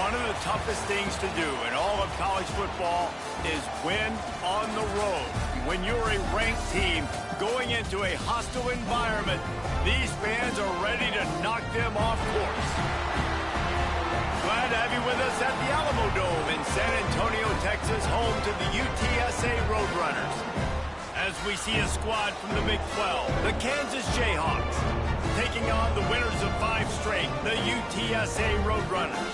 One of the toughest things to do in all of college football is win on the road. When you're a ranked team going into a hostile environment, these fans are ready to knock them off course. Glad to have you with us at the Alamo Dome in San Antonio, Texas, home to the UTSA Roadrunners. As we see a squad from the Big 12, the Kansas Jayhawks, taking on the winners of 5 straight, the UTSA Roadrunners.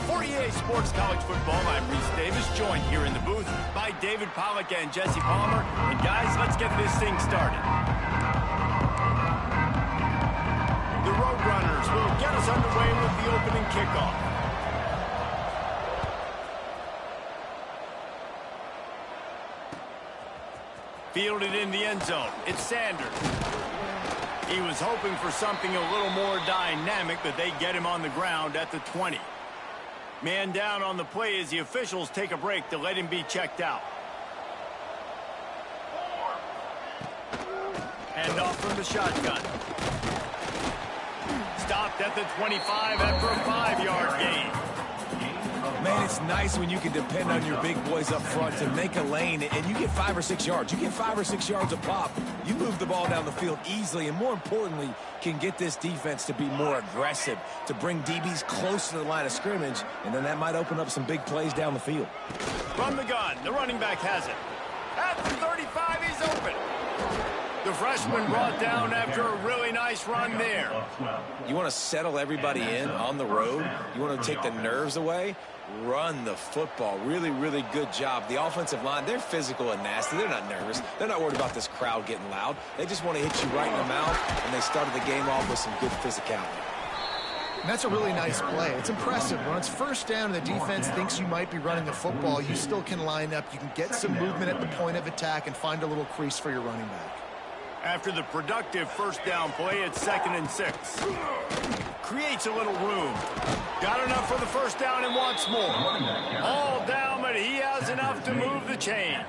For EA Sports College Football, I'm Reese Davis, joined here in the booth by David Pollack and Jesse Palmer. And guys, let's get this thing started. The Roadrunners will get us underway with the opening kickoff. Fielded in the end zone. It's Sanders. He was hoping for something a little more dynamic, but they get him on the ground at the 20. Man down on the play as the officials take a break to let him be checked out. Hand off from the shotgun. Stopped at the 25 after a 5-yard gain. Man, it's nice when you can depend on your big boys up front to make a lane and you get 5 or 6 yards. You get 5 or 6 yards a pop. You move the ball down the field easily and, more importantly, can get this defense to be more aggressive, to bring DBs close to the line of scrimmage, and then that might open up some big plays down the field. From the gun, the running back has it. At the 35, he's open. The freshman brought down after a really nice run there. You want to settle everybody in on the road? You want to take the nerves away? Run the football. Really, really good job. The offensive line, they're physical and nasty. They're not nervous. They're not worried about this crowd getting loud. They just want to hit you right in the mouth, and they started the game off with some good physicality. And that's a really nice play. It's impressive. When it's first down and the defense thinks you might be running the football, you still can line up. You can get some movement at the point of attack and find a little crease for your running back. After the productive first down play, it's 2nd and 6. Creates a little room. Got enough for the first down and wants more. All down, but he has enough to move the chains.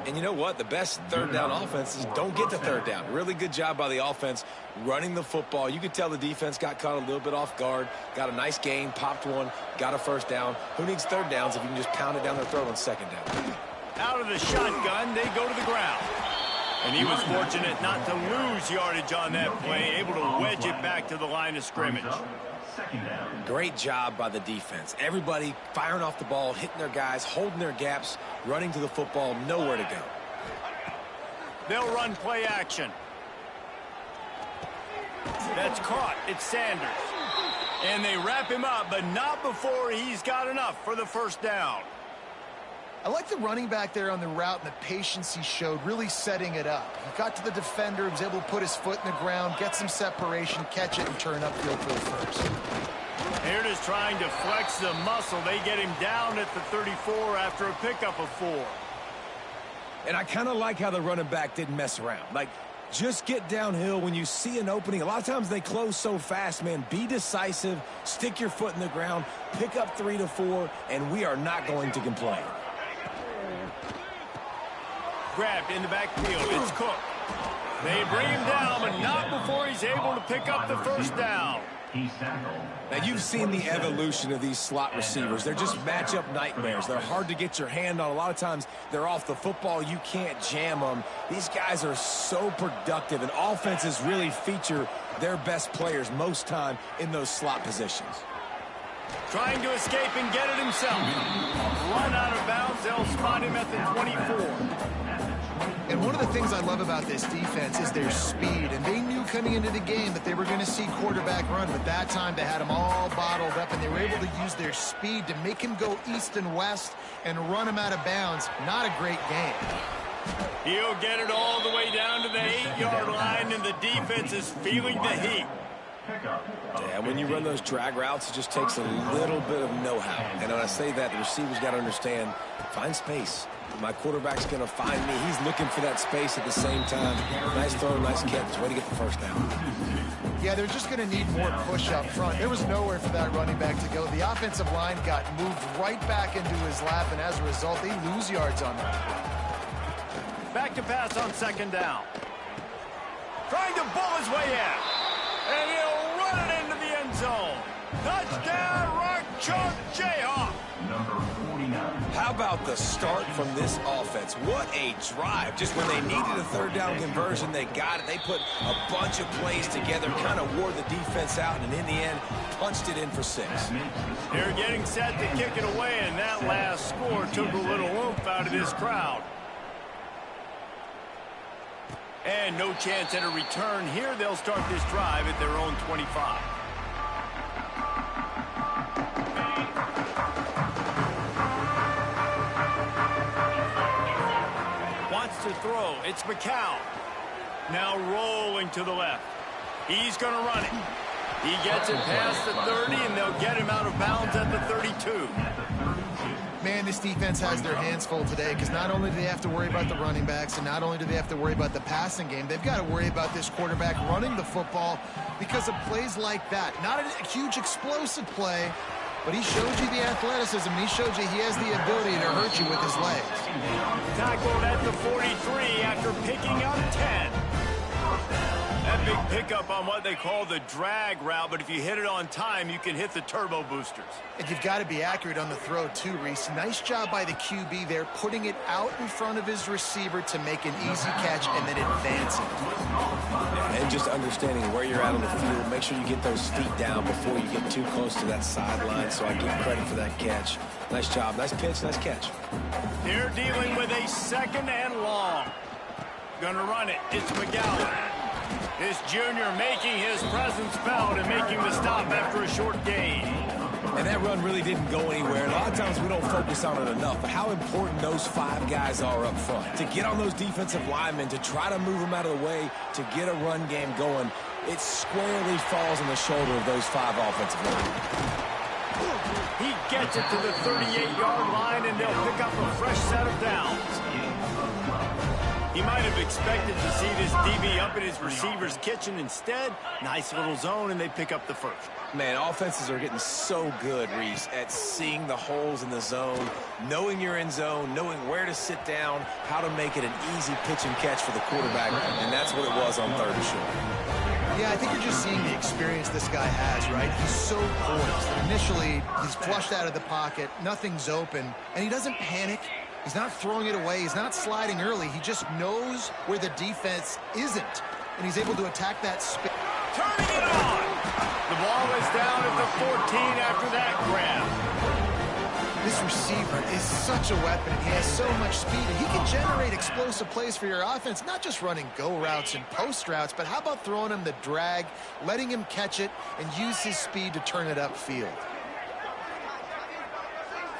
And you know what? The best third down offenses don't get to third down. Really good job by the offense running the football. You could tell the defense got caught a little bit off guard. Got a nice gain, popped one, got a first down. Who needs third downs if you can just pound it down their throat on second down? Out of the shotgun, they go to the ground. And he was fortunate not to lose yardage on that play, able to wedge it back to the line of scrimmage. Great job by the defense. Everybody firing off the ball, hitting their guys, holding their gaps, running to the football, nowhere to go. They'll run play action. That's caught. It's Sanders. And they wrap him up, but not before he's got enough for the first down. I like the running back there on the route and the patience he showed, really setting it up. He got to the defender, was able to put his foot in the ground, get some separation, catch it, and turn upfield for the first. Here it is trying to flex the muscle. They get him down at the 34 after a pickup of 4. And I kind of like how the running back didn't mess around. Like, just get downhill when you see an opening. A lot of times they close so fast, man. Be decisive, stick your foot in the ground, pick up 3 to 4, and we are not going to complain. Grabbed in the backfield. It's Cook. They bring him down, but not before he's able to pick up the first down. Now, you've seen the evolution of these slot receivers. They're just matchup nightmares. They're hard to get your hand on. A lot of times, they're off the football. You can't jam them. These guys are so productive, and offenses really feature their best players most time in those slot positions. Trying to escape and get it himself. Run out of bounds. They'll spot him at the 24. And one of the things I love about this defense is their speed. And they knew coming into the game that they were going to see quarterback run. But that time they had them all bottled up, and they were able to use their speed to make him go east and west and run him out of bounds. Not a great game. He'll get it all the way down to the 8-yard line, and the defense is feeling the heat. Yeah, when you run those drag routes, it just takes a little bit of know-how. And when I say that, the receiver's got to understand, find space. My quarterback's going to find me. He's looking for that space at the same time. Nice throw, nice catch. Way to get the first down. Yeah, they're just going to need more push up front. There was nowhere for that running back to go. The offensive line got moved right back into his lap, and as a result, they lose yards on that. Back to pass on 2nd down. Trying to bull his way out. And he'll run it into the end zone. Touchdown, Rock How about the start from this offense? What a drive. Just when they needed a third down conversion, they got it. They put a bunch of plays together, kind of wore the defense out, and in the end, punched it in for 6. They're getting set to kick it away, and that last score took a little oomph out of this crowd. And no chance at a return here. They'll start this drive at their own 25. Wants to throw. It's McCown. Now rolling to the left. He's going to run it. He gets it past the 30, and they'll get him out of bounds at the 32. Man, this defense has their hands full today because not only do they have to worry about the running backs and not only do they have to worry about the passing game, they've got to worry about this quarterback running the football because of plays like that. Not a huge explosive play, but he showed you the athleticism. He showed you he has the ability to hurt you with his legs. Tackled at the 43 after picking up 10. That big pickup on what they call the drag route, but if you hit it on time, you can hit the turbo boosters. And you've got to be accurate on the throw too, Reese. Nice job by the QB there, putting it out in front of his receiver to make an easy catch and then advancing. Yeah, and just understanding where you're at on the field. Make sure you get those feet down before you get too close to that sideline, so I give credit for that catch. Nice job. Nice pitch. Nice catch. They're dealing with a 2nd and long. Gonna run it. It's McGowan. This junior making his presence felt and making the stop after a short gain. And that run really didn't go anywhere. A lot of times we don't focus on it enough, but how important those 5 guys are up front. To get on those defensive linemen, to try to move them out of the way, to get a run game going, it squarely falls on the shoulder of those 5 offensive linemen. He gets it to the 38-yard line, and they'll pick up a fresh set of downs. He might have expected to see this DB up in his receiver's kitchen. Instead, nice little zone, and they pick up the first. Man, offenses are getting so good, Reese, at seeing the holes in the zone, knowing you're in zone, knowing where to sit down, how to make it an easy pitch and catch for the quarterback, and that's what it was on 3rd and short. Yeah, I think you're just seeing the experience this guy has, right? He's so poised. Initially, he's flushed out of the pocket, nothing's open, and he doesn't panic. He's not throwing it away. He's not sliding early. He just knows where the defense isn't, and he's able to attack that space. Turning it on! The ball is down at the 14 after that grab. This receiver is such a weapon. He has so much speed, and he can generate explosive plays for your offense, not just running go routes and post routes, but how about throwing him the drag, letting him catch it, and use his speed to turn it upfield.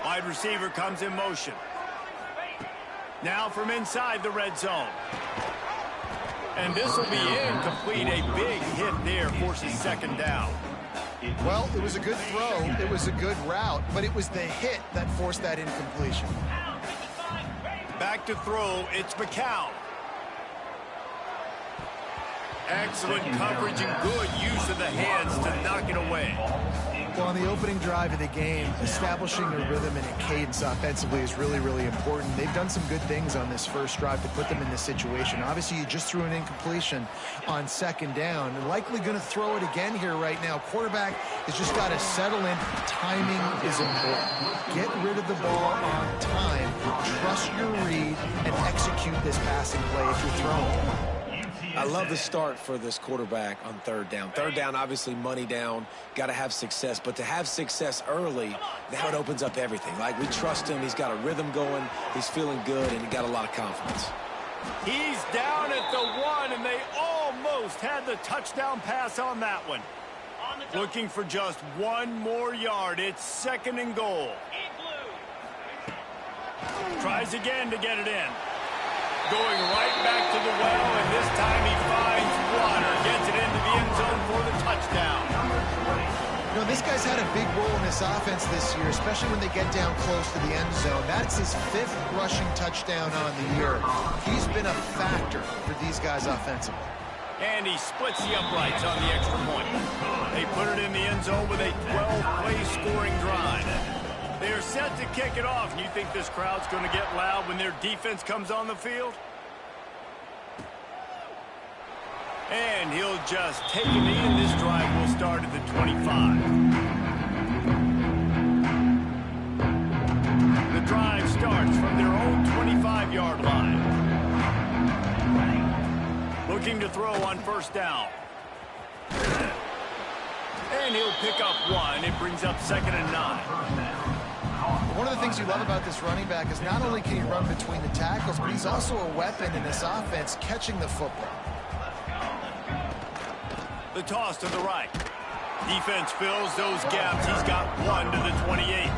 Wide receiver comes in motion. Now from inside the red zone. And this will be incomplete. A big hit there forces 2nd down. Well, it was a good throw. It was a good route, but it was the hit that forced that incompletion. Back to throw. It's McCown. Excellent coverage and good use of the hands to knock it away. Well, on the opening drive of the game, establishing a rhythm and a cadence offensively is really, really important. They've done some good things on this first drive to put them in this situation. Obviously, you just threw an incompletion on 2nd down. And likely going to throw it again here right now. Quarterback has just got to settle in. Timing is important. Get rid of the ball on time. Trust your read and execute this passing play if you're throwing. I love the start for this quarterback on 3rd down. 3rd down, obviously money down, got to have success. But to have success early, now it opens up everything. Like, we trust him. He's got a rhythm going. He's feeling good, and he got a lot of confidence. He's down at the 1, and they almost had the touchdown pass on that one. Looking for just 1 more yard. It's 2nd and goal. Tries again to get it in. Going right back to the well, and this time he finds water. Gets it into the end zone for the touchdown. You know, this guy's had a big role in this offense this year, especially when they get down close to the end zone. That's his 5th rushing touchdown on the year. He's been a factor for these guys offensively. And he splits the uprights on the extra point. They put it in the end zone with a 12-play scoring drive. They are set to kick it off, and you think this crowd's going to get loud when their defense comes on the field? And he'll just take a knee, and this drive will start at the 25. 5-yard line. Looking to throw on first down. And he'll pick up one. It brings up 2nd and 9. One of the things you love about this running back is not only can he run between the tackles, but he's also a weapon in this offense catching the football. The toss to the right. Defense fills those gaps. He's got one to the 28.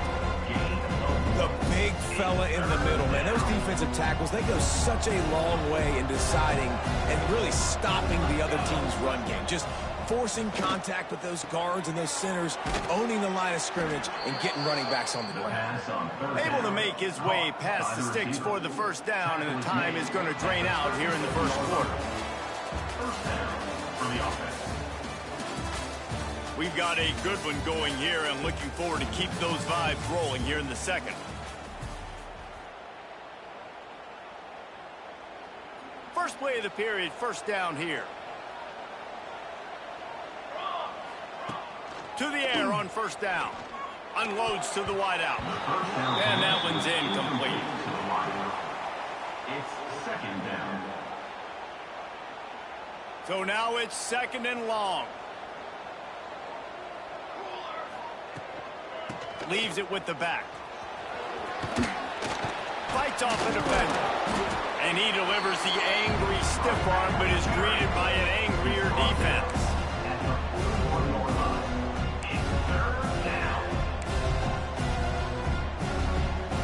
The big fella in the middle, man. Those defensive tackles, they go such a long way in deciding and really stopping the other team's run game. Just forcing contact with those guards and those centers, owning the line of scrimmage, and getting running backs on the ground. Able to make his way past the sticks for the first down, and the time is going to drain out here in the first quarter. We've got a good one going here, and looking forward to keep those vibes rolling here in the second. First play of the period, first down here. To the air on first down. Unloads to the wideout. And that one's incomplete. It's 2nd down. So now it's 2nd and long. Leaves it with the back. Fights off the defender. And he delivers the angry stiff arm, but is greeted by an angrier defense.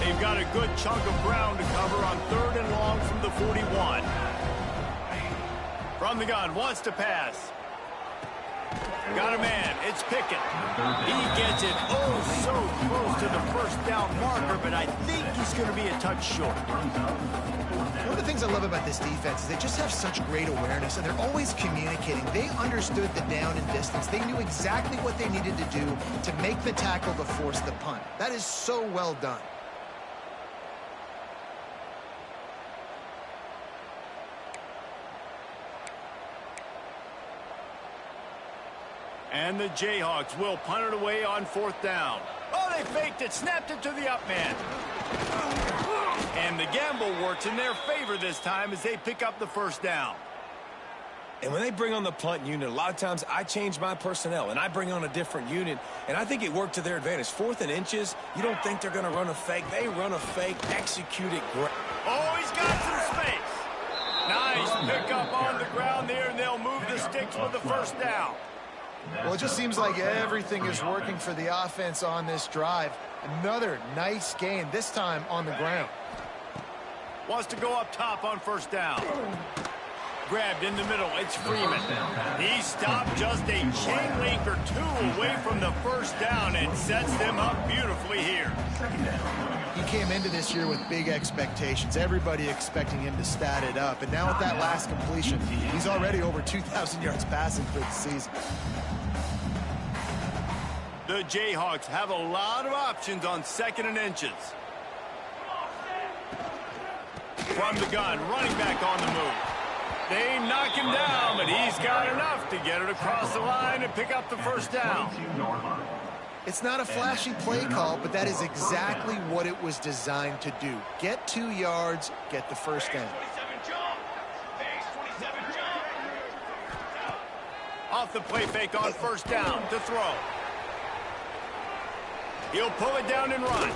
They've got a good chunk of ground to cover on 3rd and long from the 41. From the gun, wants to pass. Got a man, it's Pickett. He gets it so close to the first down marker, but I think he's going to be a touch short. One of the things I love about this defense is they just have such great awareness, and they're always communicating. They understood the down and distance. They knew exactly what they needed to do to make the tackle to force the punt. That is so well done. And the Jayhawks will punt it away on 4th down. Oh, they faked it, snapped it to the up man. And the gamble works in their favor this time as they pick up the first down. And when they bring on the punt unit, a lot of times I change my personnel and I bring on a different unit, and I think it worked to their advantage. 4th and inches, you don't think they're going to run a fake. They run a fake, execute it great. Oh, he's got some space. Nice pickup on the ground there, and they'll move the sticks with the first down. Well, it just seems like everything is working for the offense on this drive. Another nice gain, this time on the ground. Wants to go up top on first down. Grabbed in the middle, it's Freeman. He stopped just a chain link or two away from the first down and sets them up beautifully here. He came into this year with big expectations. Everybody expecting him to stat it up. And now with that last completion, he's already over 2,000 yards passing for the season. The Jayhawks have a lot of options on 2nd and inches. From the gun, running back on the move. They knock him down, but he's got enough to get it across the line and pick up the first down. It's not a flashy play call, but that is exactly what it was designed to do. Get 2 yards, get the first down. Off the play fake on first down to throw. He'll pull it down and run.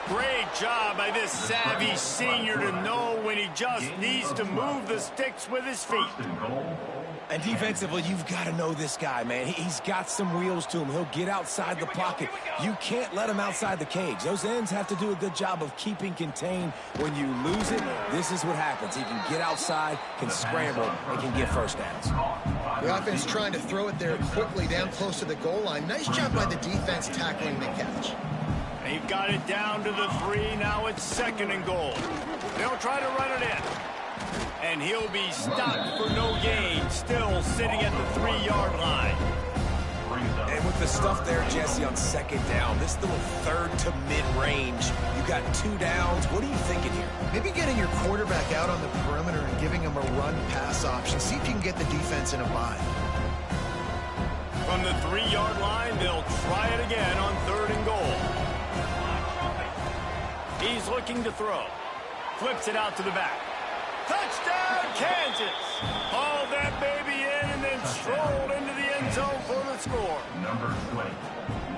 Great job by this savvy senior to know when he just needs to move the sticks with his feet. And defensively, you've got to know this guy, man. He's got some wheels to him. He'll get outside the pocket. You can't let him outside the cage. Those ends have to do a good job of keeping contained. When you lose it, this is what happens. He can get outside, can scramble, and can get first downs. The offense trying to throw it there quickly down close to the goal line. Nice job by the defense tackling the catch. They've got it down to the 3. Now it's 2nd and goal. They'll try to run it in. And he'll be stopped for no gain, still sitting at the 3-yard line. And with the stuff there, Jesse, on 2nd down, this little 3rd to mid-range, you got 2 downs. What are you thinking here? Maybe getting your quarterback out on the perimeter and giving him a run-pass option. See if you can get the defense in a bind. From the 3-yard line, they'll try it again on 3rd and goal. He's looking to throw. flips it out to the back. Touchdown, Kansas! Hauled that baby in and then strolled into the end zone for the score. Number 20.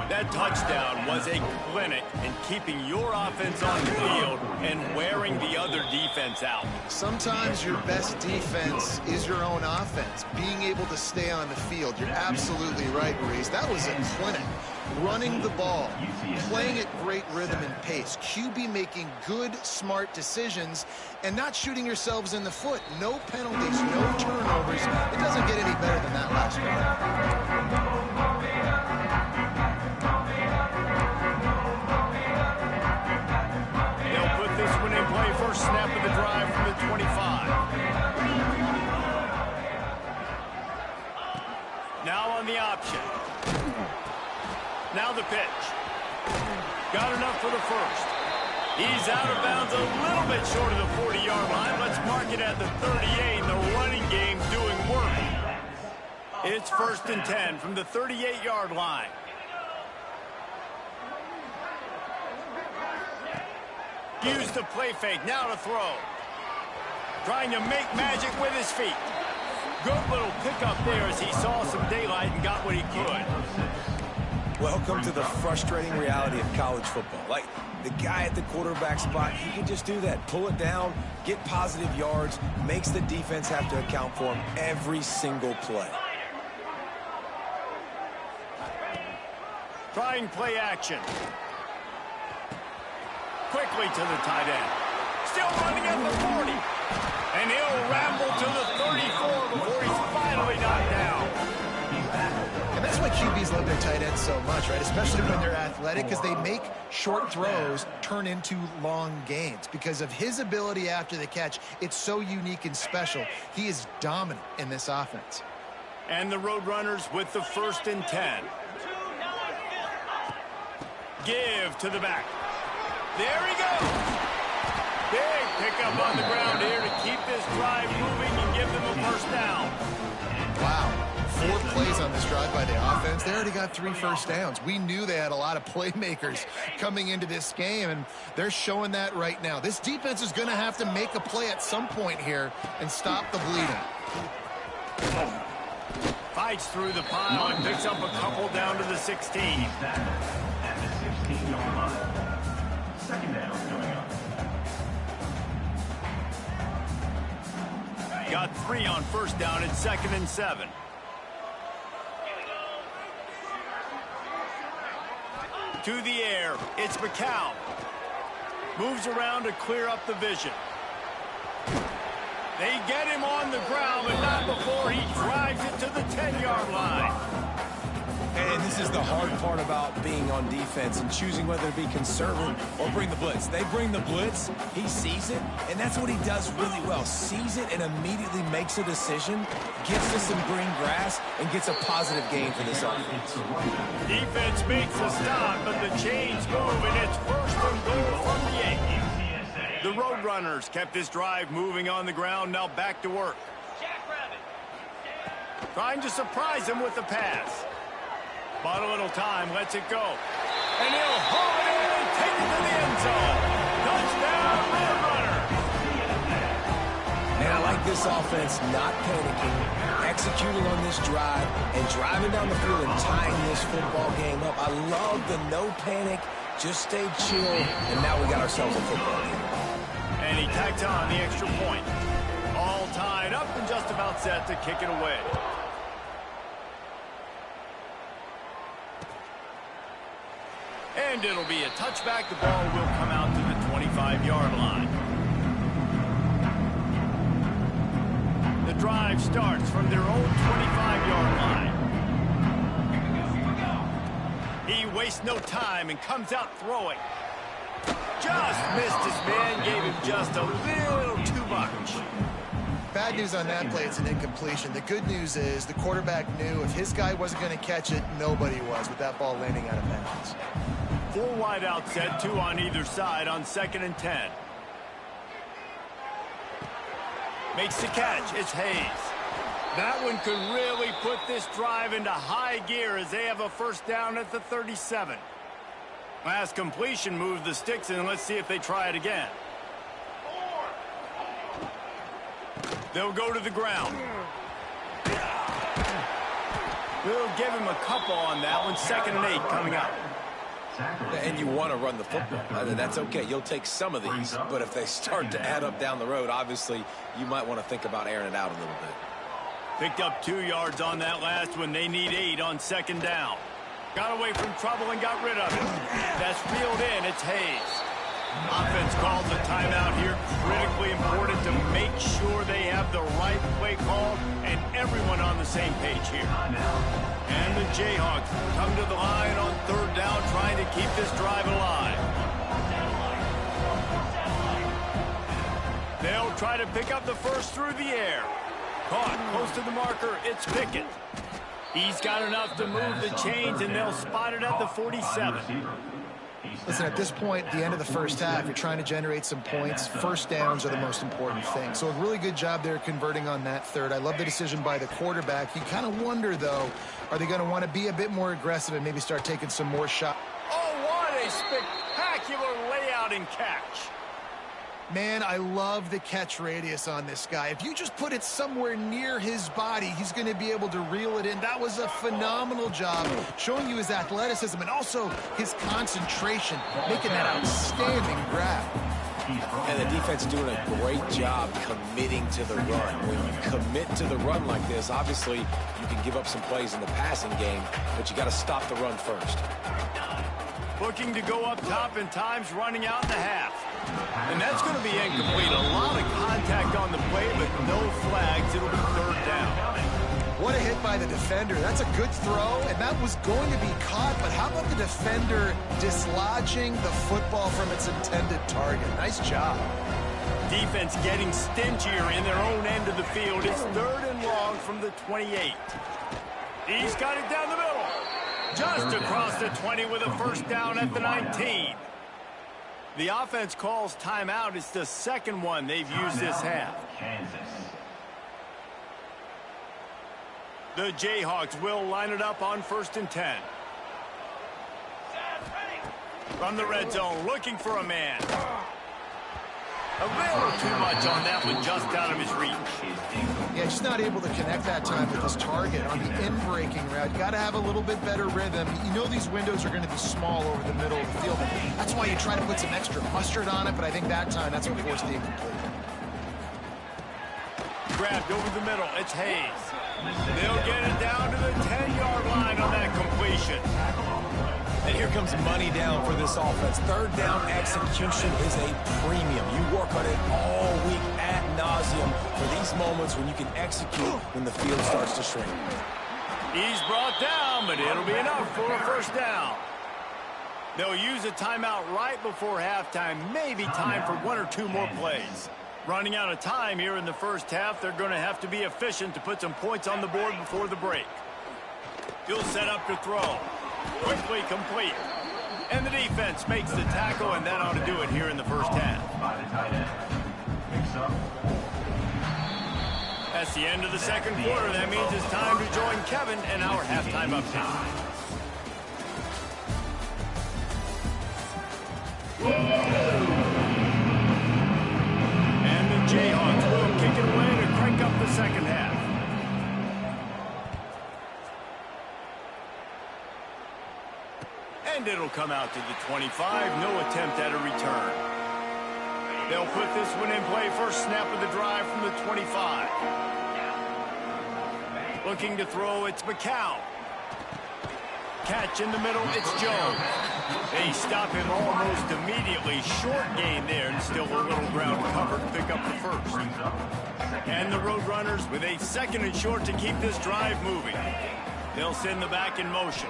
That touchdown was a clinic in keeping your offense on the field and wearing the other defense out. Sometimes your best defense is your own offense, being able to stay on the field. You're absolutely right, Reese. That was a clinic. Running the ball, playing at great rhythm and pace, QB making good, smart decisions, and not shooting yourselves in the foot. No penalties, no turnovers. It doesn't get any better than that last drive. First snap of the drive from the 25. Now on the option. Now the pitch. Got enough for the first. He's out of bounds a little bit short of the 40-yard line. Let's mark it at the 38. The running game's doing work. It's 1st and 10 from the 38-yard line. Use the play fake, now to throw. Trying to make magic with his feet. Good little pickup there as he saw some daylight and got what he could. Welcome to the frustrating reality of college football. Like, the guy at the quarterback spot, he can just do that. Pull it down, get positive yards, makes the defense have to account for him every single play. Trying play action. Quickly to the tight end. Still running at the 40. And he'll ramble to the 34 before he's finally knocked down. And that's why QBs love their tight ends so much, right? Especially when they're athletic, because they make short throws turn into long gains. Because of his ability after the catch, it's so unique and special. He is dominant in this offense. And the Roadrunners with the 1st and 10. Give to the back. There he goes. Big pickup on the ground here to keep this drive moving and give them a first down. Wow. 4 plays on this drive by the offense. They already got 3 first downs. We knew they had a lot of playmakers coming into this game, and they're showing that right now. This defense is going to have to make a play at some point here and stop the bleeding. Fights through the pile and picks up a couple down to the 16. At the 16-yard line. Second down coming up. Got 3 on first down at 2nd and 7. To the air, it's McCown. Moves around to clear up the vision. They get him on the ground, but not before he drives it to the 10-yard line. And this is the hard part about being on defense and choosing whether to be conservative or bring the blitz. They bring the blitz, he sees it, and that's what he does really well. Sees it and immediately makes a decision, gets to some green grass, and gets a positive gain for this offense. Defense makes a stop, but the chains move, and it's 1st and goal from the 8. The Roadrunners kept this drive moving on the ground, now back to work. Trying to surprise him with the pass. Bought a little time, lets it go. And he'll haul it in and take it to the end zone. Touchdown, Roadrunners! And I like this offense not panicking, executing on this drive, and driving down the field and tying this football game up. I love the no panic, just stay chill, and now we got ourselves a football game. And he tacked on the extra point. All tied up and just about set to kick it away. And it'll be a touchback. The ball will come out to the 25-yard line. The drive starts from their own 25-yard line. He wastes no time and comes out throwing. Just missed his man, gave him just a little too much. Bad news on that play, it's an incompletion. The good news is the quarterback knew if his guy wasn't going to catch it, nobody was with that ball landing out of bounds. 4 wide out set, 2 on either side on 2nd and 10. Makes the catch. It's Hayes. That one could really put this drive into high gear as they have a first down at the 37. Last completion moved the sticks in. Let's see if they try it again. They'll go to the ground. We'll give him a couple on that one. 2nd and 8 coming up. And you want to run the football. That's okay. You'll take some of these, but if they start to add up down the road, obviously you might want to think about airing it out a little bit. Picked up 2 yards on that last one. They need 8 on 2nd down. Got away from trouble and got rid of it. That's reeled in. It's Hayes. Offense calls a timeout here. Critically important to make sure they have the right play call and everyone on the same page here. And the Jayhawks come to the line on 3rd down, trying to keep this drive alive. They'll try to pick up the first through the air. Caught close to the marker. It's Pickett. He's got enough to move the chains, and they'll spot it at the 47. Listen, at this point, the end of the first half, you're trying to generate some points. First downs are the most important thing. So a really good job there converting on that 3rd. I love the decision by the quarterback. You kind of wonder, though, are they going to want to be a bit more aggressive and maybe start taking some more shots? Oh, what a spectacular layout and catch. Man, I love the catch radius on this guy. If you just put it somewhere near his body, he's going to be able to reel it in. That was a phenomenal job, showing you his athleticism and also his concentration, making that outstanding grab. And the defense is doing a great job committing to the run. When you commit to the run like this, obviously you can give up some plays in the passing game, but you got to stop the run first. Looking to go up top in times, running out in the half. And that's going to be incomplete. A lot of contact on the play, but no flags. It'll be 3rd down. What a hit by the defender. That's a good throw, and that was going to be caught. But how about the defender dislodging the football from its intended target? Nice job. Defense getting stingier in their own end of the field. It's 3rd and long from the 28. He's got it down the middle. Just across the 20 with a first down at the 19. The offense calls timeout. It's the 2nd one they've used this half. The Jayhawks will line it up on 1st and 10. From the red zone, looking for a man. A little too much on that one, just out of his reach. Yeah, just not able to connect that time with his target on the in-breaking route. You got to have a little bit better rhythm. You know these windows are going to be small over the middle of the field. That's why you try to put some extra mustard on it, but I think that time that's what forced the incomplete. Grabbed over the middle. It's Hayes. They'll get it down to the 10-yard line on that completion. And here comes money down for this offense. 3rd down execution is a premium. You work on it all week ad nauseum for these moments when you can execute when the field starts to shrink. He's brought down, but it'll be enough for a first down. They'll use a timeout right before halftime. Maybe time for 1 or 2 more plays. Running out of time here in the first half. They're going to have to be efficient to put some points on the board before the break. He'll set up to throw. Quickly complete. And the defense makes the tackle, and that ought to do it here in the first half. That's the end of the 2nd quarter. That means it's time to join Kevin and our halftime update. And the Jayhawks will kick it away to crank up the 2nd half. And it'll come out to the 25. No attempt at a return. They'll put this one in play. First snap of the drive from the 25. Looking to throw, it's McCown. Catch in the middle, it's Jones. They stop him almost immediately. Short gain there, and still a little ground covered to pick up the first. And the Roadrunners with a 2nd and short to keep this drive moving. They'll send the back in motion.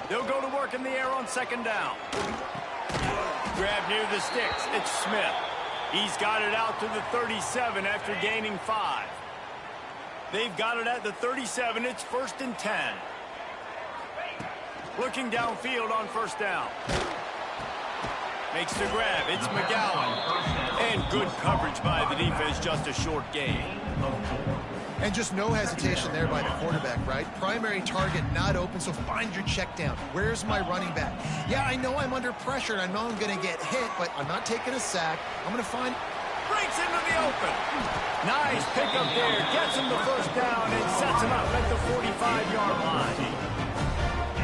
They'll go to work in the air on 2nd down. Grab near the sticks. It's Smith. He's got it out to the 37 after gaining 5. They've got it at the 37. It's 1st and 10. Looking downfield on 1st down. Makes the grab. It's McGowan. And good coverage by the defense. Just a short gain. And just no hesitation there by the quarterback, right? Primary target not open, so find your check down. Where's my running back? Yeah, I know I'm under pressure, and I know I'm going to get hit, but I'm not taking a sack. I'm going to find... breaks into the open. Nice pickup there. Gets him the first down and sets him up at the 45-yard line.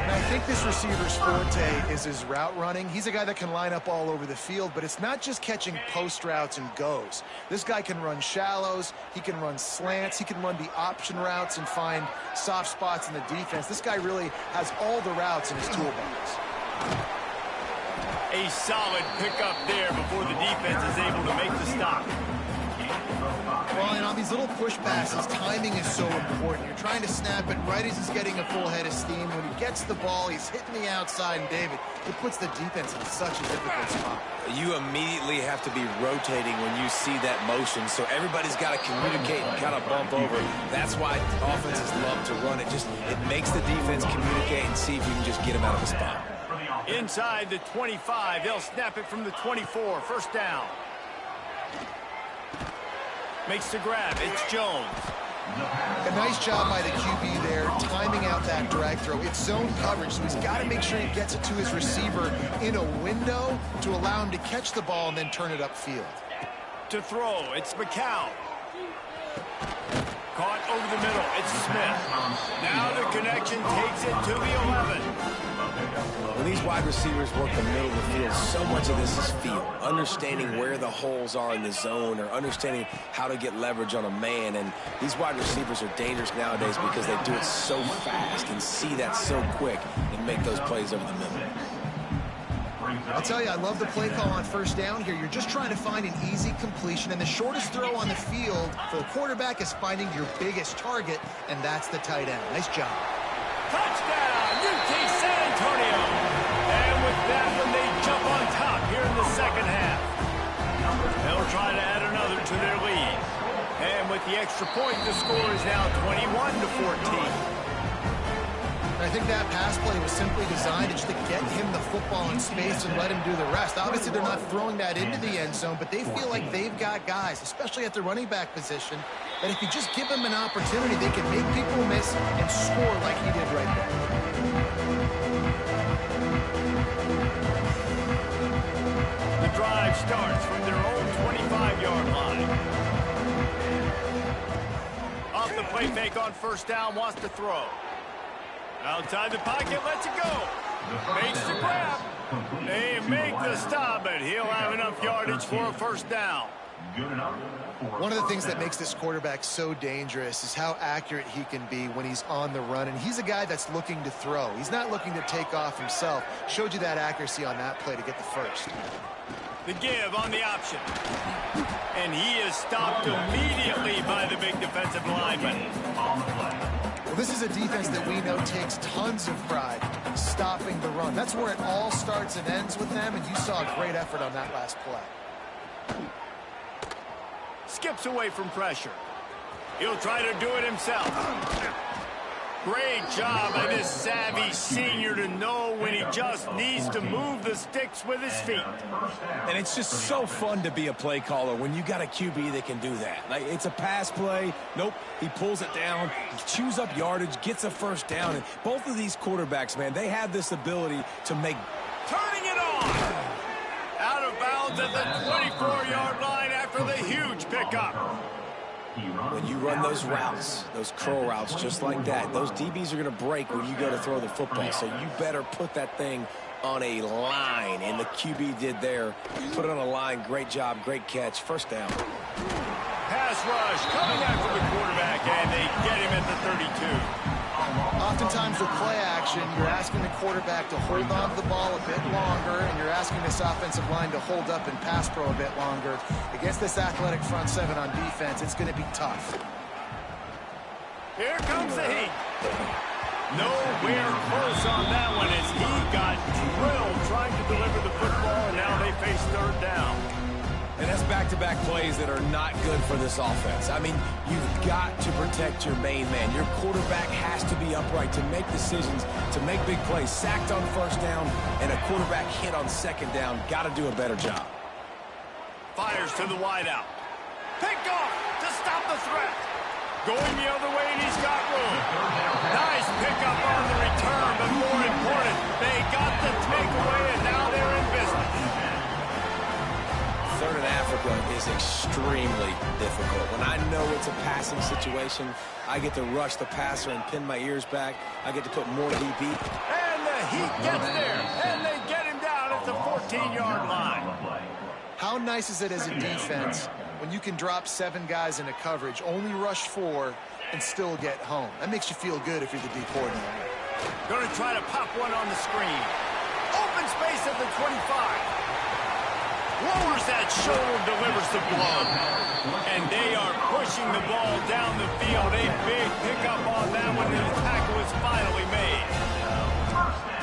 And I think this receiver's forte is his route running. He's a guy that can line up all over the field, but it's not just catching post routes and goes. This guy can run shallows, he can run slants, he can run the option routes and find soft spots in the defense. This guy really has all the routes in his toolbox. A solid pickup there before the defense is able to make the stop. Well, and on these little push passes, timing is so important. You're trying to snap it right as he's getting a full head of steam. When he gets the ball, he's hitting the outside, and David, it puts the defense in such a difficult spot. You immediately have to be rotating when you see that motion, so everybody's got to communicate and kind of bump over. That's why offenses love to run it. It makes the defense communicate and see if you can just get him out of the spot. Inside the 25, they'll snap it from the 24. First down. Makes the grab. It's Jones. A nice job by the QB there, timing out that drag throw. It's zone coverage, so he's got to make sure he gets it to his receiver in a window to allow him to catch the ball and then turn it upfield. To throw, it's McCown. Caught over the middle. It's Smith. Now the connection takes it to the 11. When these wide receivers work the middle of the field, so much of this is feel. Understanding where the holes are in the zone or understanding how to get leverage on a man. And these wide receivers are dangerous nowadays because they do it so fast and see that so quick and make those plays over the middle. I'll tell you, I love the play call on first down here. You're just trying to find an easy completion, and the shortest throw on the field for the quarterback is finding your biggest target, and that's the tight end. Nice job. Touchdown, UT San Antonio. And with that one, they jump on top here in the second half. They'll try to add another to their lead. And with the extra point, the score is now 21-14. I think that pass play was simply designed just to get him the football in space and let him do the rest. Obviously, they're not throwing that into the end zone, but they feel like they've got guys, especially at the running back position, that if you just give them an opportunity, they can make people miss and score like he did right there. The drive starts from their own 25-yard line. Off the play fake on first down, wants to throw. Outside the pocket, lets it go. Makes the grab. They make the stop, but he'll have enough yardage for a first down. One of the things that makes this quarterback so dangerous is how accurate he can be when he's on the run. And he's a guy that's looking to throw. He's not looking to take off himself. Showed you that accuracy on that play to get the first. The give on the option. And he is stopped immediately by the big defensive lineman. Well, this is a defense that we know takes tons of pride stopping the run. That's where it all starts and ends with them, and you saw a great effort on that last play. Skips away from pressure. He'll try to do it himself. Great job by this savvy senior to know when he just needs to move the sticks with his feet. And it's just so fun to be a play caller when you got a QB that can do that. Like, it's a pass play. Nope, he pulls it down, chews up yardage, gets a first down. And both of these quarterbacks, man, they have this ability to make... Turning it on! Out of bounds at the 24-yard line after the huge pickup. When you run those routes, those curl routes just like that, those DBs are going to break when you go to throw the football. So you better put that thing on a line, and the QB did there. Put it on a line. Great job, great catch. First down. Pass rush coming after the quarterback, and they get him at the 32. Oftentimes with play action, you're asking the quarterback to hold on to the ball a bit longer, and you're asking this offensive line to hold up and pass pro a bit longer. Against this athletic front seven on defense, it's going to be tough. Here comes the heat. Nowhere close on that one as he got drilled trying to deliver the football, and now they face third down. And that's back-to-back plays that are not good for this offense. I mean, you've got to protect your main man. Your quarterback has to be upright to make decisions, to make big plays. Sacked on first down and a quarterback hit on second down. Got to do a better job. Fires to the wideout. Pick off to stop the threat. Going the other way, and he's got room. Nice pickup on the return, but more important, they got the takeaway, and now they're in business. Third in Africa is extremely difficult. When I know it's a passing situation, I get to rush the passer and pin my ears back. I get to put more DB. And the Heat gets there, and they get him down at the 14-yard line. How nice is it as a defense when you can drop 7 guys into coverage, only rush 4, and still get home? That makes you feel good if you're the D coordinator. Going to try to pop one on the screen. Open space at the 25. Lowers that shoulder, delivers the blow. And they are pushing the ball down the field. A big pickup on that one, and the tackle is finally made.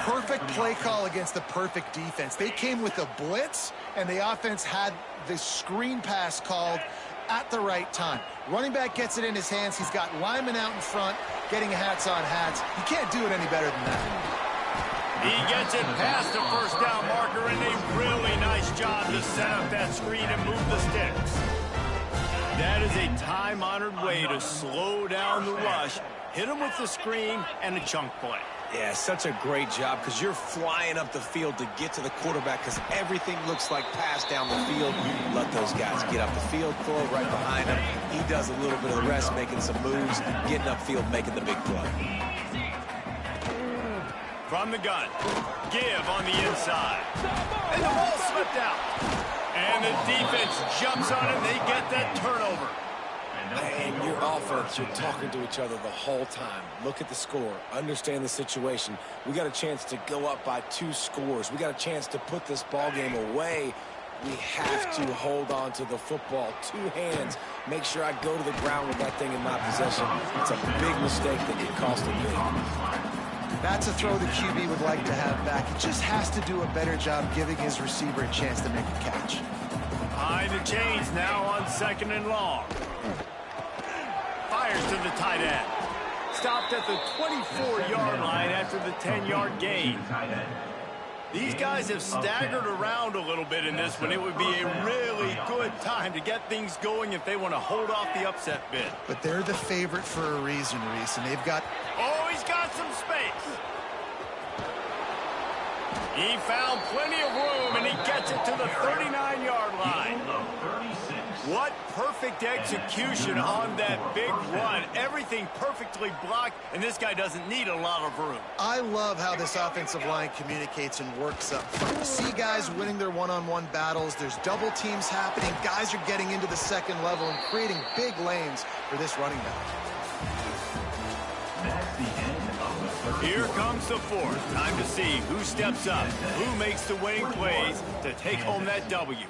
Perfect play call against the perfect defense. They came with a blitz, and the offense had the screen pass called at the right time. Running back gets it in his hands. He's got linemen out in front getting hats on hats. You can't do it any better than that. He gets it past the first down marker, and a really nice job to set up that screen and move the sticks. That is a time-honored way to slow down the rush, hit him with the screen, and a chunk play. Yeah, such a great job because you're flying up the field to get to the quarterback because everything looks like pass down the field. Let those guys get up the field, throw it right behind him. He does a little bit of the rest, making some moves, getting upfield, making the big play. From the gun, give on the inside. And the ball slipped out. And the defense jumps on it, and they get that turnover. And your offense, you're talking to each other the whole time. Look at the score. Understand the situation. We got a chance to go up by 2 scores. We got a chance to put this ball game away. We have to hold on to the football. 2 hands. Make sure I go to the ground with that thing in my possession. It's a big mistake that could cost a big. That's a throw the QB would like to have back. He just has to do a better job giving his receiver a chance to make a catch. Behind the chains now on 2nd and long. Fires to the tight end. Stopped at the 24-yard line after the 10-yard gain. These guys have staggered around a little bit in this one. It would be a really good time to get things going if they want to hold off the upset bid. But they're the favorite for a reason, Reese, and they've got... Oh, he's got some space. He found plenty of room, and he gets it to the 39-yard line. What perfect execution on that big run. Everything perfectly blocked, and this guy doesn't need a lot of room. I love how this offensive line communicates and works up front. You see guys winning their one-on-one battles. There's double teams happening. Guys are getting into the second level and creating big lanes for this running back. Here comes the 4th. Time to see who steps up, who makes the winning plays to take home that W.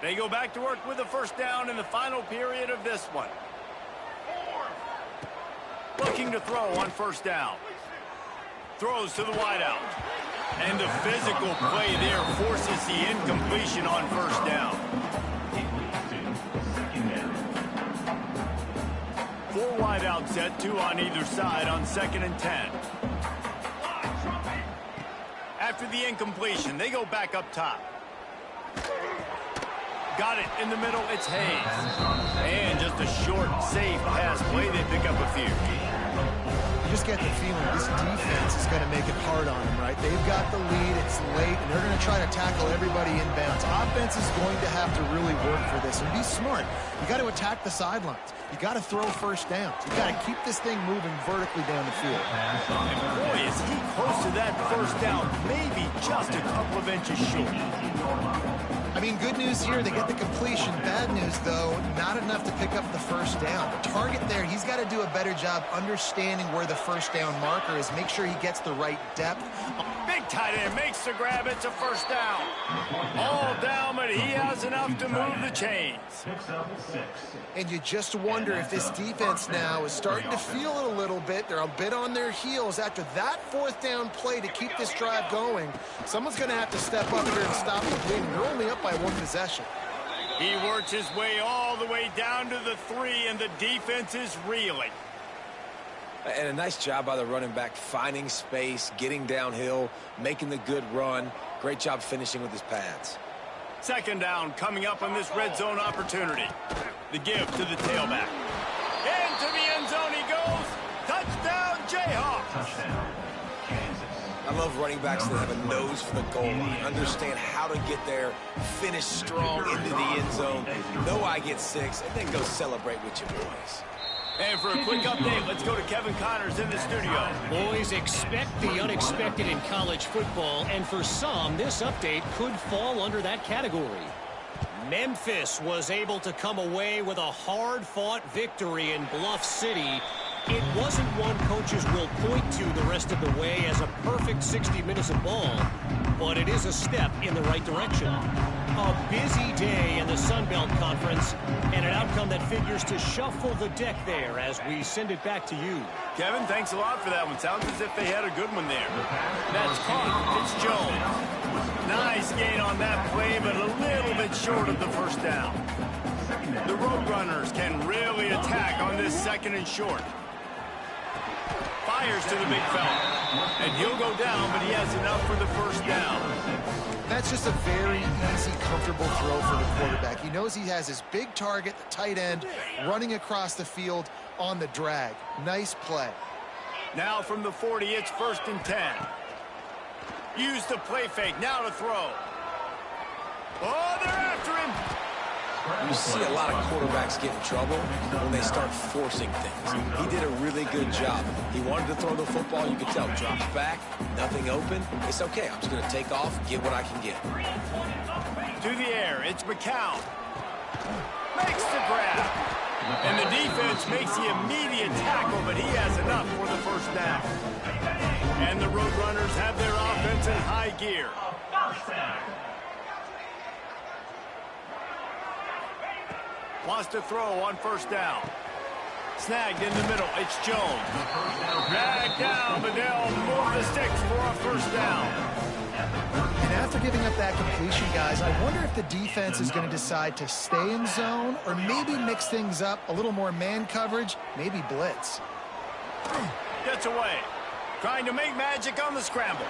They go back to work with the first down in the final period of this one. Looking to throw on first down. Throws to the wideout. And the physical play there forces the incompletion on first down. 4 wideout set, 2 on either side on 2nd and 10. After the incompletion, they go back up top. Got it in the middle, it's Hayes. And just a short, safe pass play, they pick up a few. You just get the feeling this defense is going to make it hard on them, right? They've got the lead, it's late, and they're going to try to tackle everybody inbounds. Offense is going to have to really work for this and be smart. You got to attack the sidelines. You got to throw first downs. You got to keep this thing moving vertically down the field. And boy, is he close to that first down, maybe just a couple of inches short. I mean, good news here, they get the completion. Bad news, though, not enough to pick up the first down. The target there, he's got to do a better job understanding where the first down marker is. Make sure he gets the right depth. Big tight end makes the grab. It's a first down. All down, but he has enough to move the chains. And you just wonder if this defense now is starting to feel it a little bit. They're a bit on their heels after that 4th down play to keep this drive going. Someone's going to have to step up here and stop the bleeding. They're only up by 1 possession. He works his way all the way down to the 3, and the defense is reeling. And a nice job by the running back, finding space, getting downhill, making the good run. Great job finishing with his pads. 2nd down coming up on this red zone opportunity. The give to the tailback. Into the end zone he goes. Touchdown, Jayhawks. Touchdown, Kansas. I love running backs that have a nose for the goal line, understand how to get there, finish strong into the end zone, know I get 6, and then go celebrate with your boys. And for a quick update, let's go to Kevin Connors in the studio. Boys, expect the unexpected in college football, and for some, this update could fall under that category. Memphis was able to come away with a hard-fought victory in Bluff City. It wasn't one coaches will point to the rest of the way as a perfect 60 minutes of ball, but it is a step in the right direction. A busy day in the Sun Belt Conference, and an outcome that figures to shuffle the deck there as we send it back to you. Kevin, thanks a lot for that one. Sounds as if they had a good one there. That's caught. It's Jones. Nice gain on that play, but a little bit short of the first down. The Roadrunners can really attack on this 2nd and short. Fires to the big fella. And he'll go down, but he has enough for the first down. That's just a very easy, comfortable throw for the quarterback. He knows he has his big target, the tight end, running across the field on the drag. Nice play. Now from the 40, it's 1st and 10. Use the play fake. Now to throw. Oh, they're after him. You see a lot of quarterbacks get in trouble when they start forcing things. He did a really good job. He wanted to throw the football. You could tell. Drops back, nothing open. It's okay. I'm just going to take off, get what I can get. To the air. It's McCown. Makes the grab. And the defense makes the immediate tackle, but he has enough for the first down. And the Roadrunners have their offense in high gear. Wants to throw on 1st down. Snagged in the middle. It's Jones. Dragged down, but they'll move the sticks for a 1st down. And after giving up that completion, guys, I wonder if the defense is going to decide to stay in zone or maybe mix things up, a little more man coverage, maybe blitz. Gets away. Trying to make magic on the scramble.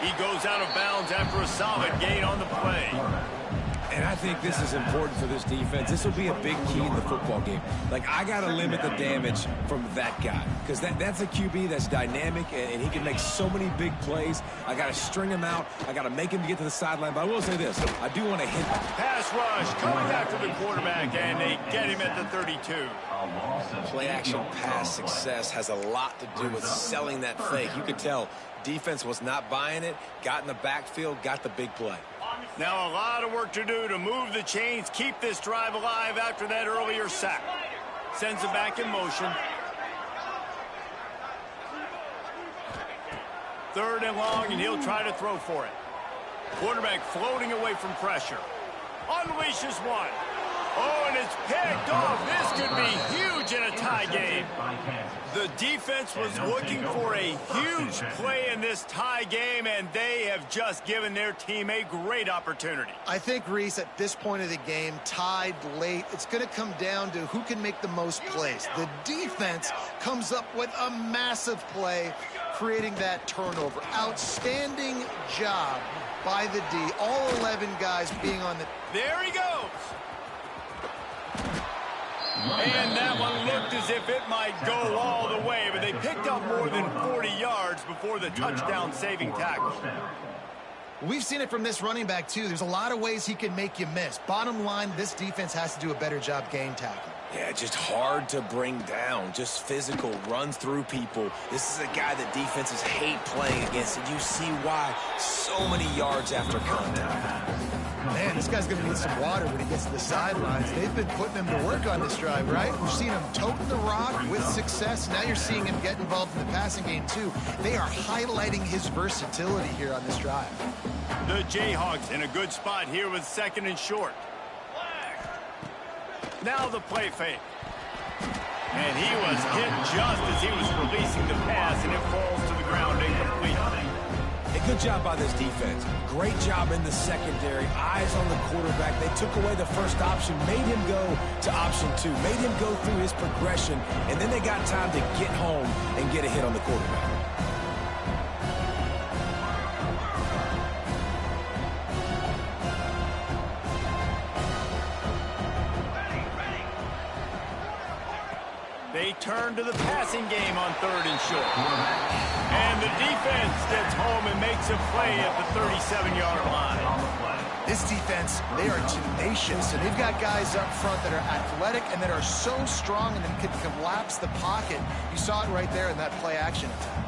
He goes out of bounds after a solid gain on the play. And I think this is important for this defense. This will be a big key in the football game. Like, I got to limit the damage from that guy because that's a QB that's dynamic, and he can make so many big plays. I got to string him out. I got to make him get to the sideline. But I will say this. I do want to hit. Pass rush coming after the quarterback, and they get him at the 32. Play-action pass success has a lot to do with selling that fake. You could tell defense was not buying it, got in the backfield, got the big play. Now a lot of work to do to move the chains, keep this drive alive after that earlier sack. Sends it back in motion. 3rd and long, and he'll try to throw for it. Quarterback floating away from pressure. Unleashes one. Oh, and it's picked off. This could be huge in a tie game. The defense was looking for a huge play in this tie game, and they have just given their team a great opportunity. I think, Reese, at this point of the game, tied late, it's going to come down to who can make the most plays. The defense comes up with a massive play, creating that turnover. Outstanding job by the D. All 11 guys being on the... There he goes. And that one looked as if it might go all the way, but they picked up more than 40 yards before the touchdown-saving tackle. We've seen it from this running back, too. There's a lot of ways he can make you miss. Bottom line, this defense has to do a better job game tackling. Yeah, just hard to bring down. Just physical, runs through people. This is a guy that defenses hate playing against, and you see why. So many yards after contact. Man, this guy's going to need some water when he gets to the sidelines. They've been putting him to work on this drive, right? We've seen him toting the rock with success. Now you're seeing him get involved in the passing game, too. They are highlighting his versatility here on this drive. The Jayhawks in a good spot here with 2nd and short. Now the play fake. And he was hit just as he was releasing the pass, and it falls to the ground incomplete. A good job by this defense. Great job in the secondary. Eyes on the quarterback. They took away the first option, made him go to option 2, made him go through his progression, and then they got time to get home and get a hit on the quarterback. They turn to the passing game on 3rd and short. And the defense gets home and makes a play at the 37-yard line. This defense, they are tenacious, and they've got guys up front that are athletic and that are so strong and then can collapse the pocket. You saw it right there in that play-action attack.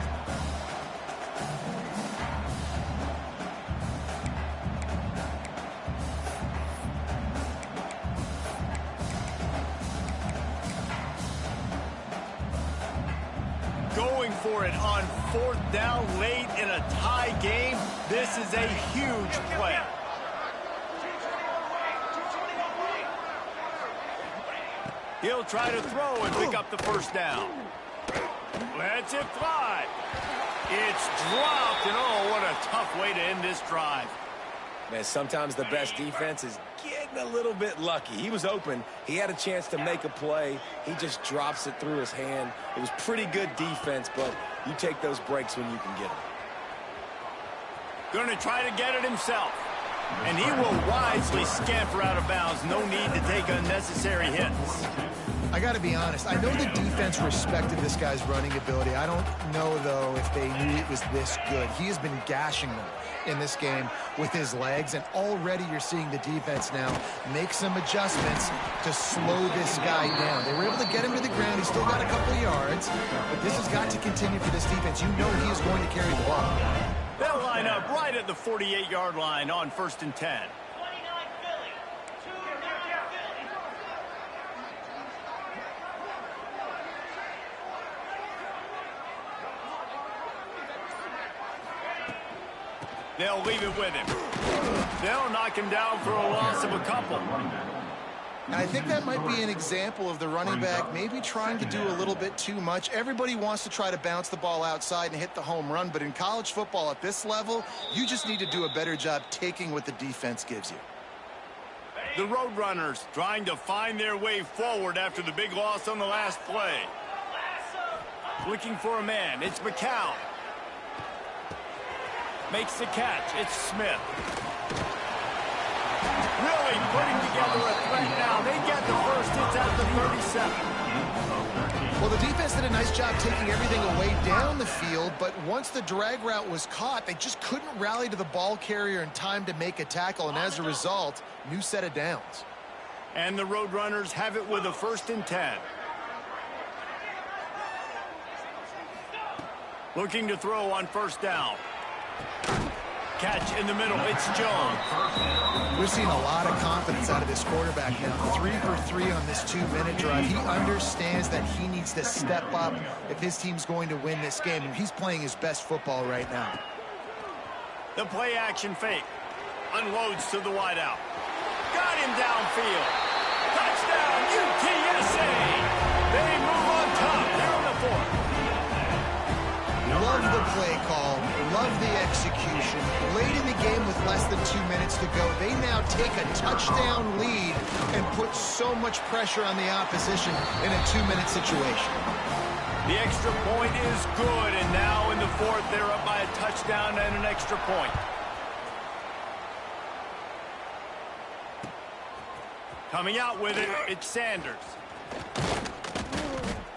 Going for it on 4th down late in a tie game. This is a huge play. He'll try to throw and pick up the 1st down. Lets it fly. It's dropped, and oh, what a tough way to end this drive. Man, sometimes the best defense is getting a little bit lucky. He was open. He had a chance to make a play. He just drops it through his hand. It was pretty good defense, but you take those breaks when you can get them. Going to try to get it himself. And he will wisely scamper out of bounds. No need to take unnecessary hits. I got to be honest. I know the defense respected this guy's running ability. I don't know, though, if they knew it was this good. He has been gashing them in this game with his legs, and already you're seeing the defense now make some adjustments to slow this guy down. They were able to get him to the ground. He's still got a couple of yards, but this has got to continue for this defense. You know he is going to carry the ball. They'll line up right at the 48-yard line on 1st and 10. They'll leave it with him. They'll knock him down for a loss of a couple. And I think that might be an example of the running back maybe trying to do a little bit too much. Everybody wants to try to bounce the ball outside and hit the home run, but in college football at this level, you just need to do a better job taking what the defense gives you. The Roadrunners trying to find their way forward after the big loss on the last play. Looking for a man. It's McCown. Makes the catch. It's Smith. Really putting together a threat now. They get the first. It's at the 37. Well, the defense did a nice job taking everything away down the field, but once the drag route was caught, they just couldn't rally to the ball carrier in time to make a tackle, and as a result, new set of downs. And the Roadrunners have it with a 1st and 10. Looking to throw on 1st down. Catch in the middle. It's Jones. We're seeing a lot of confidence out of this quarterback now. 3 for 3 on this 2-minute drive. He understands that he needs to step up if his team's going to win this game, and he's playing his best football right now. The play action fake. Unloads to the wideout. Got him downfield. Touchdown, UTSA. They move on top here in the 4th. Love the play call. Love the execution. Late in the game with less than 2 minutes to go, they now take a touchdown lead and put so much pressure on the opposition in a 2-minute situation. The extra point is good, and now in the 4th, they're up by a touchdown and an extra point. Coming out with it, it's Sanders.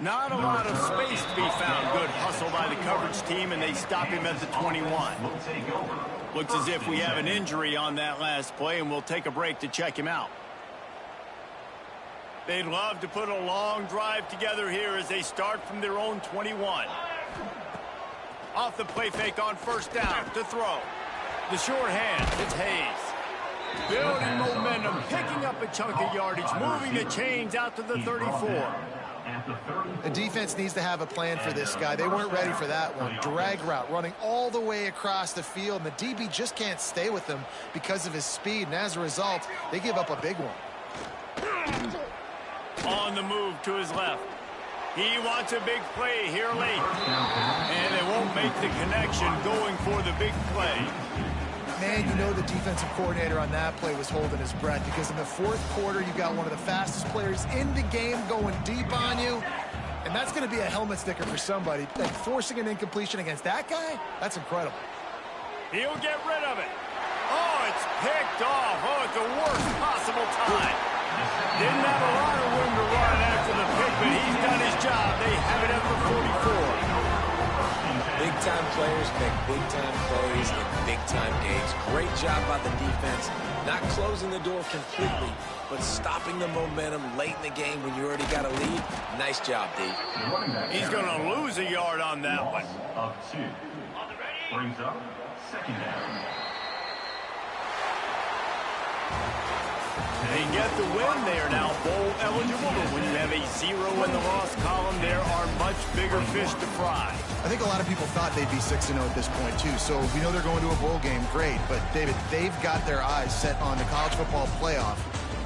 Not a lot of space to be found. Good hustle by the coverage team, and they stop him at the 21. Looks as if we have an injury on that last play, and we'll take a break to check him out. They'd love to put a long drive together here as they start from their own 21. Off the play fake on 1st down to throw. The short hand, it's Hayes. Building momentum, picking up a chunk of yardage, moving the chains out to the 34. The defense needs to have a plan for this guy. They weren't ready for that one. Drag route, running all the way across the field, and the DB just can't stay with him because of his speed, and as a result, they give up a big one. On the move to his left. He wants a big play here late. And they won't make the connection going for the big play. Man, you know the defensive coordinator on that play was holding his breath, because in the 4th quarter, you got one of the fastest players in the game going deep on you, and that's going to be a helmet sticker for somebody. Like, forcing an incompletion against that guy, that's incredible. He'll get rid of it. Oh, it's picked off. Oh, at the worst possible time. Didn't have a lot of room to run after the pick, but he's done his job. They have it at the 44. Big-time players make big-time plays in big-time games. Great job by the defense, not closing the door completely, but stopping the momentum late in the game when you already got a lead. Nice job, D. He's going to lose a yard on that one. Of 2. Brings up second down. They get the win. They are now bowl eligible, but when you have a 0 in the loss column, there are much bigger fish to fry. I think a lot of people thought they'd be 6-0 at this point, too. So we know they're going to a bowl game. Great. But, David, they've got their eyes set on the college football playoff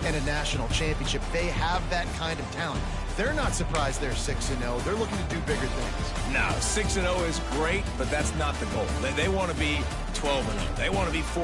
and a national championship. They have that kind of talent. They're not surprised they're 6-0. They're looking to do bigger things. No, 6-0 is great, but that's not the goal. They want to be 12-0. They want to be 4